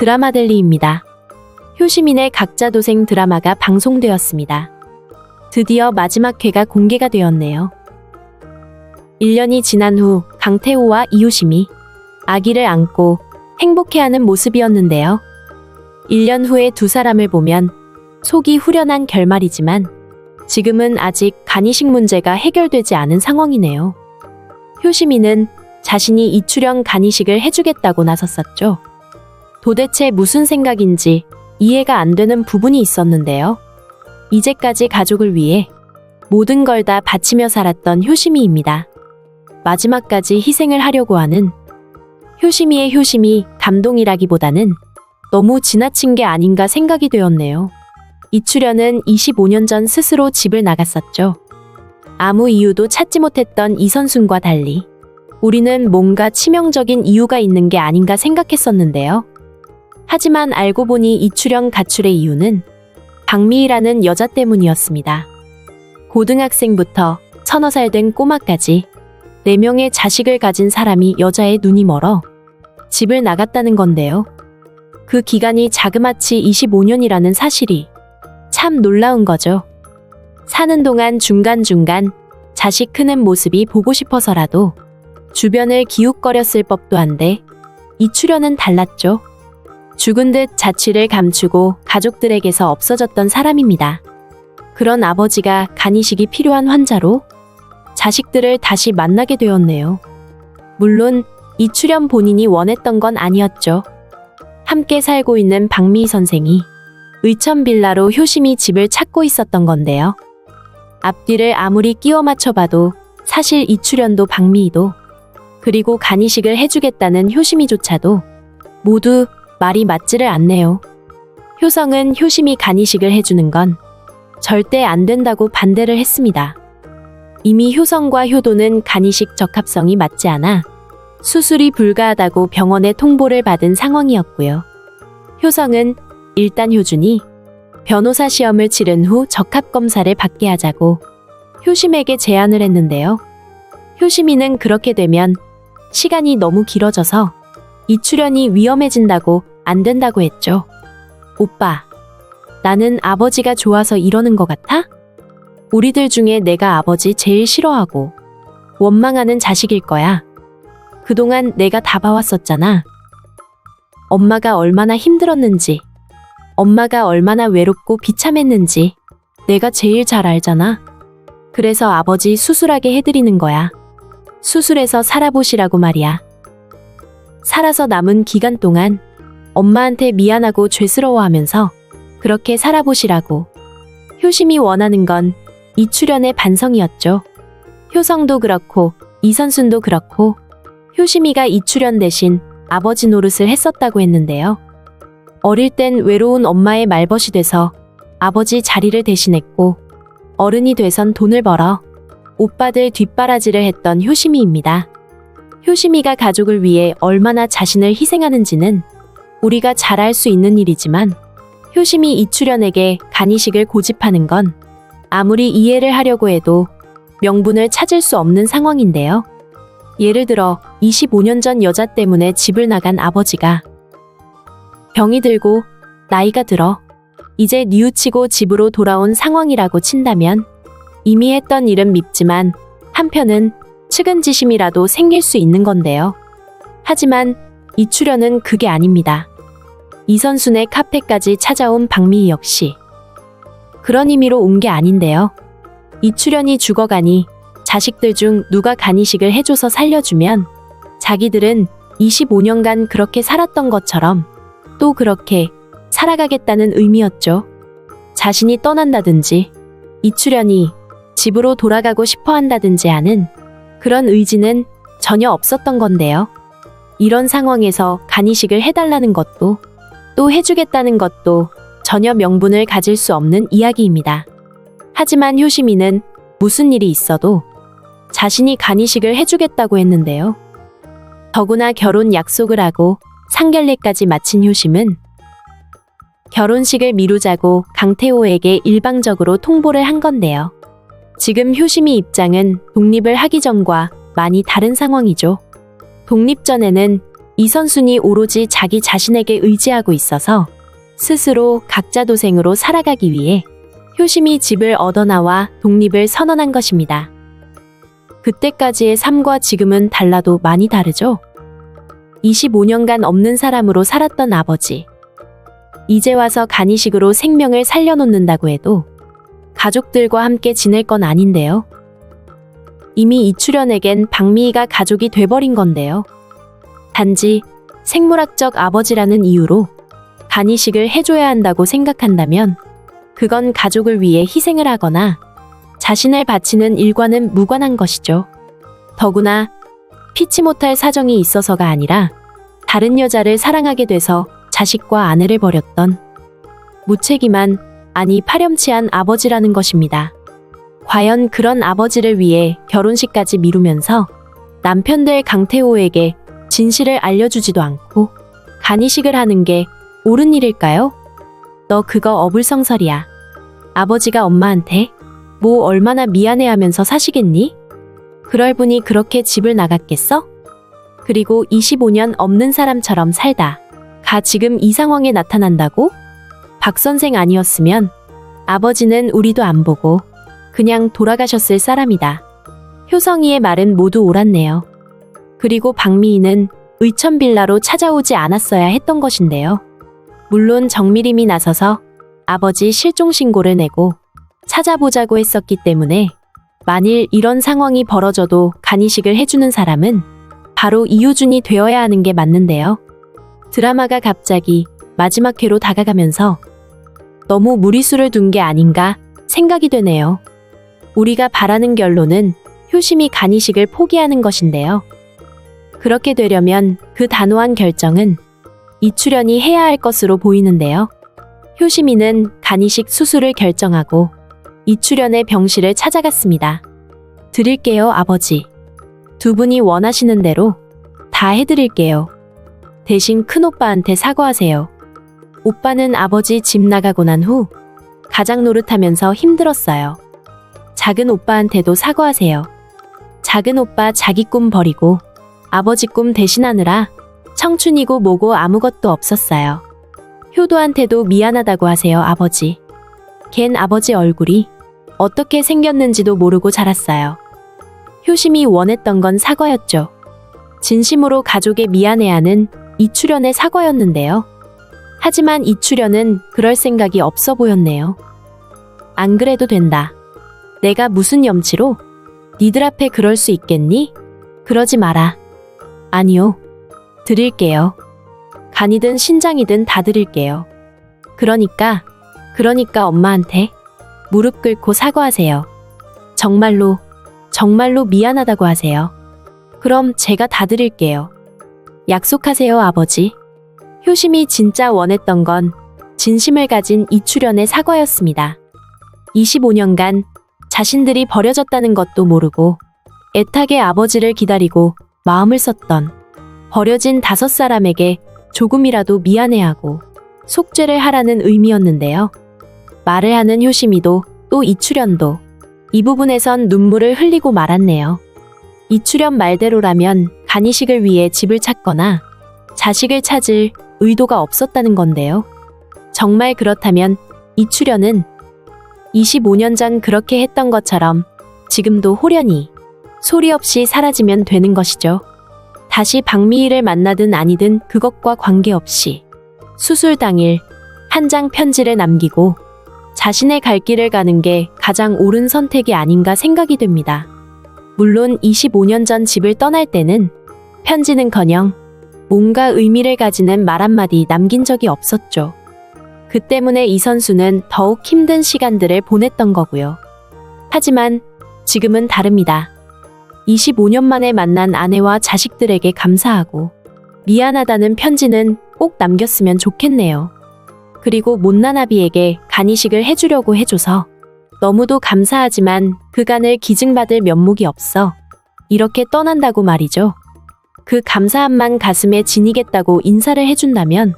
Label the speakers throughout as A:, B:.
A: 드라마델리입니다. 효시민의 각자도생 드라마가 방송되었습니다. 드디어 마지막 회가 공개가 되었네요. 1년이 지난 후 강태호와 이효심이 아기를 안고 행복해하는 모습이었는데요. 1년 후에 두 사람을 보면 속이 후련한 결말이지만 지금은 아직 간이식 문제가 해결되지 않은 상황이네요. 효시민은 자신이 이출연 간이식을 해주겠다고 나섰었죠. 도대체 무슨 생각인지 이해가 안 되는 부분이 있었는데요. 이제까지 가족을 위해 모든 걸 다 바치며 살았던 효심이입니다. 마지막까지 희생을 하려고 하는 효심이의 효심이 감동이라기보다는 너무 지나친 게 아닌가 생각이 되었네요. 이출연은 25년 전 스스로 집을 나갔었죠. 아무 이유도 찾지 못했던 이선순과 달리 우리는 뭔가 치명적인 이유가 있는 게 아닌가 생각했었는데요. 하지만 알고 보니 이출연 가출의 이유는 박미희라는 여자 때문이었습니다. 고등학생부터 1000살 된 꼬마까지 4명의 자식을 가진 사람이 여자의 눈이 멀어 집을 나갔다는 건데요. 그 기간이 자그마치 25년이라는 사실이 참 놀라운 거죠. 사는 동안 중간중간 자식 크는 모습이 보고 싶어서라도 주변을 기웃거렸을 법도 한데 이출연은 달랐죠. 죽은 듯 자취를 감추고 가족들에게서 없어졌던 사람입니다. 그런 아버지가 간이식이 필요한 환자로 자식들을 다시 만나게 되었네요. 물론 이출연 본인이 원했던 건 아니었죠. 함께 살고 있는 박미희 선생이 의천 빌라로 효심이 집을 찾고 있었던 건데요. 앞뒤를 아무리 끼워 맞춰봐도 사실 이출연도 박미희도 그리고 간이식을 해주겠다는 효심이조차도 모두 말이 맞지를 않네요. 효성은 효심이 간이식을 해주는 건 절대 안 된다고 반대를 했습니다. 이미 효성과 효도는 간이식 적합성이 맞지 않아 수술이 불가하다고 병원에 통보를 받은 상황이었고요. 효성은 일단 효준이 변호사 시험을 치른 후 적합검사를 받게 하자고 효심에게 제안을 했는데요. 효심이는 그렇게 되면 시간이 너무 길어져서 이출연이 위험해진다고 안 된다고 했죠. 오빠, 나는 아버지가 좋아서 이러는 것 같아? 우리들 중에 내가 아버지 제일 싫어하고 원망하는 자식일 거야. 그동안 내가 다 봐왔었잖아. 엄마가 얼마나 힘들었는지, 엄마가 얼마나 외롭고 비참했는지 내가 제일 잘 알잖아. 그래서 아버지 수술하게 해드리는 거야. 수술해서 살아보시라고 말이야. 살아서 남은 기간 동안 엄마한테 미안하고 죄스러워하면서 그렇게 살아보시라고. 효심이 원하는 건 이출연의 반성이었죠. 효성도 그렇고 이선순도 그렇고 효심이가 이출연 대신 아버지 노릇을 했었다고 했는데요. 어릴 땐 외로운 엄마의 말벗이 돼서 아버지 자리를 대신했고 어른이 돼선 돈을 벌어 오빠들 뒷바라지를 했던 효심이입니다. 효심이가 가족을 위해 얼마나 자신을 희생하는지는 우리가 잘 알 수 있는 일이지만 효심이 이출연에게 간이식을 고집하는 건 아무리 이해를 하려고 해도 명분을 찾을 수 없는 상황인데요. 예를 들어 25년 전 여자 때문에 집을 나간 아버지가 병이 들고 나이가 들어 이제 뉘우치고 집으로 돌아온 상황이라고 친다면 이미 했던 일은 밉지만 한편은 측은지심이라도 생길 수 있는 건데요. 하지만 이출연은 그게 아닙니다. 이선순의 카페까지 찾아온 박미희 역시 그런 의미로 온 게 아닌데요. 이출연이 죽어가니 자식들 중 누가 간이식을 해줘서 살려주면 자기들은 25년간 그렇게 살았던 것처럼 또 그렇게 살아가겠다는 의미였죠. 자신이 떠난다든지 이출연이 집으로 돌아가고 싶어 한다든지 하는 그런 의지는 전혀 없었던 건데요. 이런 상황에서 간이식을 해달라는 것도 또 해주겠다는 것도 전혀 명분을 가질 수 없는 이야기입니다. 하지만 효심이는 무슨 일이 있어도 자신이 간이식을 해주겠다고 했는데요. 더구나 결혼 약속을 하고 상견례까지 마친 효심은 결혼식을 미루자고 강태호에게 일방적으로 통보를 한 건데요. 지금 효심이 입장은 독립을 하기 전과 많이 다른 상황이죠. 독립 전에는 이선순이 오로지 자기 자신에게 의지하고 있어서 스스로 각자 도생으로 살아가기 위해 효심이 집을 얻어나와 독립을 선언한 것입니다. 그때까지의 삶과 지금은 달라도 많이 다르죠? 25년간 없는 사람으로 살았던 아버지. 이제 와서 간이식으로 생명을 살려놓는다고 해도 가족들과 함께 지낼 건 아닌데요. 이미 이출연에겐 박미희가 가족이 돼버린 건데요. 단지 생물학적 아버지라는 이유로 간이식을 해줘야 한다고 생각한다면 그건 가족을 위해 희생을 하거나 자신을 바치는 일과는 무관한 것이죠. 더구나 피치 못할 사정이 있어서가 아니라 다른 여자를 사랑하게 돼서 자식과 아내를 버렸던 무책임한, 아니 파렴치한 아버지라는 것입니다. 과연 그런 아버지를 위해 결혼식까지 미루면서 남편들 강태호에게 진실을 알려주지도 않고 간이식을 하는 게 옳은 일일까요? 너 그거 어불성설이야. 아버지가 엄마한테 뭐 얼마나 미안해하면서 사시겠니? 그럴 분이 그렇게 집을 나갔겠어? 그리고 25년 없는 사람처럼 살다 가 지금 이 상황에 나타난다고? 박 선생 아니었으면 아버지는 우리도 안 보고 그냥 돌아가셨을 사람이다. 효성이의 말은 모두 옳았네요. 그리고 박미희는 의천빌라로 찾아오지 않았어야 했던 것인데요. 물론 정미림이 나서서 아버지 실종 신고를 내고 찾아보자고 했었기 때문에 만일 이런 상황이 벌어져도 간이식을 해주는 사람은 바로 이효준이 되어야 하는 게 맞는데요. 드라마가 갑자기 마지막 회로 다가가면서 너무 무리수를 둔 게 아닌가 생각이 되네요. 우리가 바라는 결론은 효심이 간이식을 포기하는 것인데요. 그렇게 되려면 그 단호한 결정은 이출연이 해야 할 것으로 보이는데요. 효심이는 간이식 수술을 결정하고 이출연의 병실을 찾아갔습니다. 드릴게요, 아버지. 두 분이 원하시는 대로 다 해드릴게요. 대신 큰오빠한테 사과하세요. 오빠는 아버지 집 나가고 난 후 가장 노릇하면서 힘들었어요. 작은 오빠한테도 사과하세요. 작은 오빠 자기 꿈 버리고 아버지 꿈 대신하느라 청춘이고 뭐고 아무것도 없었어요. 효도한테도 미안하다고 하세요, 아버지. 걘 아버지 얼굴이 어떻게 생겼는지도 모르고 자랐어요. 효심이 원했던 건 사과였죠. 진심으로 가족에 미안해하는 이출연의 사과였는데요. 하지만 이출연은 그럴 생각이 없어 보였네요. 안 그래도 된다. 내가 무슨 염치로 니들 앞에 그럴 수 있겠니? 그러지 마라. 아니요. 드릴게요. 간이든 신장이든 다 드릴게요. 그러니까 엄마한테 무릎 꿇고 사과하세요. 정말로 미안하다고 하세요. 그럼 제가 다 드릴게요. 약속하세요, 아버지. 효심이 진짜 원했던 건 진심을 가진 이출연의 사과였습니다. 25년간 자신들이 버려졌다는 것도 모르고 애타게 아버지를 기다리고 마음을 썼던 버려진 5사람에게 조금이라도 미안해하고 속죄를 하라는 의미였는데요. 말을 하는 효심이도 또 이출연도 이 부분에선 눈물을 흘리고 말았네요. 이출연 말대로라면 간이식을 위해 집을 찾거나 자식을 찾을 의도가 없었다는 건데요. 정말 그렇다면 이출연은 25년 전 그렇게 했던 것처럼 지금도 호련히 소리 없이 사라지면 되는 것이죠. 다시 박미희를 만나든 아니든 그것과 관계없이 수술 당일 한 장 편지를 남기고 자신의 갈 길을 가는 게 가장 옳은 선택이 아닌가 생각이 됩니다. 물론 25년 전 집을 떠날 때는 편지는커녕 뭔가 의미를 가지는 말 한마디 남긴 적이 없었죠. 그 때문에 이선수는 더욱 힘든 시간들을 보냈던 거고요. 하지만 지금은 다릅니다. 25년 만에 만난 아내와 자식들에게 감사하고 미안하다는 편지는 꼭 남겼으면 좋겠네요. 그리고 못난 아비에게 간이식을 해주려고 해줘서 너무도 감사하지만 그간을 기증받을 면목이 없어 이렇게 떠난다고 말이죠. 그 감사함만 가슴에 지니겠다고 인사를 해준다면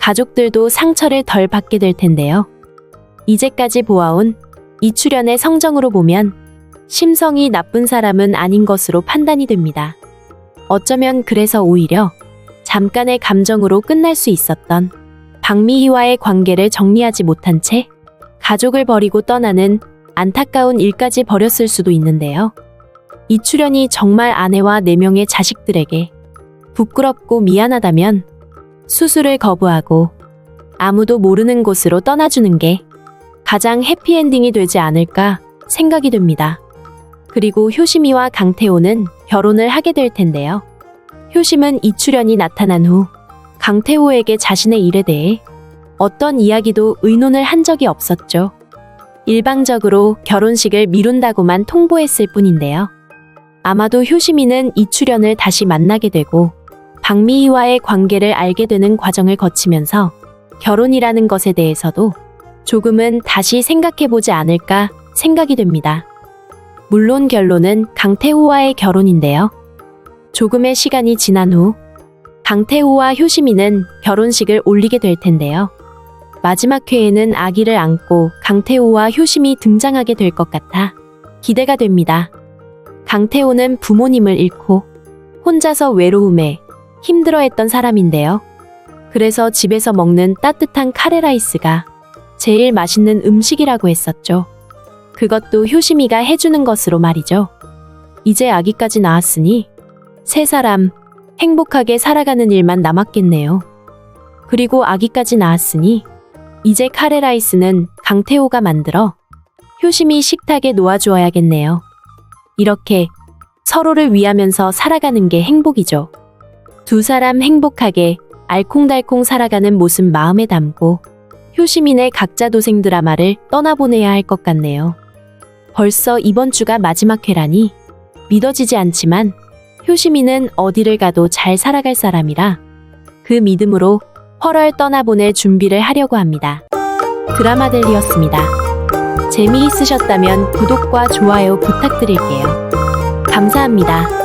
A: 가족들도 상처를 덜 받게 될 텐데요. 이제까지 보아온 이출연의 성정으로 보면 심성이 나쁜 사람은 아닌 것으로 판단이 됩니다. 어쩌면 그래서 오히려 잠깐의 감정으로 끝날 수 있었던 박미희와의 관계를 정리하지 못한 채 가족을 버리고 떠나는 안타까운 일까지 벌였을 수도 있는데요. 이출연이 정말 아내와 4명의 자식들에게 부끄럽고 미안하다면 수술을 거부하고 아무도 모르는 곳으로 떠나주는 게 가장 해피엔딩이 되지 않을까 생각이 됩니다. 그리고 효심이와 강태호는 결혼을 하게 될 텐데요. 효심은 이출연이 나타난 후 강태호에게 자신의 일에 대해 어떤 이야기도 의논을 한 적이 없었죠. 일방적으로 결혼식을 미룬다고만 통보했을 뿐인데요. 아마도 효심이는 이출연을 다시 만나게 되고 박미희와의 관계를 알게 되는 과정을 거치면서 결혼이라는 것에 대해서도 조금은 다시 생각해보지 않을까 생각이 됩니다. 물론 결론은 강태호와의 결혼인데요. 조금의 시간이 지난 후 강태호와 효심이는 결혼식을 올리게 될 텐데요. 마지막 회에는 아기를 안고 강태호와 효심이 등장하게 될 것 같아 기대가 됩니다. 강태호는 부모님을 잃고 혼자서 외로움에 힘들어했던 사람인데요. 그래서 집에서 먹는 따뜻한 카레라이스가 제일 맛있는 음식이라고 했었죠. 그것도 효심이가 해주는 것으로 말이죠. 이제 아기까지 낳았으니 세 사람 행복하게 살아가는 일만 남았겠네요. 그리고 아기까지 낳았으니 이제 카레라이스는 강태호가 만들어 효심이 식탁에 놓아주어야겠네요. 이렇게 서로를 위하면서 살아가는 게 행복이죠. 두 사람 행복하게 알콩달콩 살아가는 모습 마음에 담고 효시민의 각자 도생 드라마를 떠나보내야 할 것 같네요. 벌써 이번 주가 마지막 회라니 믿어지지 않지만 효시민은 어디를 가도 잘 살아갈 사람이라 그 믿음으로 펄월 떠나보낼 준비를 하려고 합니다. 드라마델리였습니다. 재미있으셨다면 구독과 좋아요 부탁드릴게요. 감사합니다.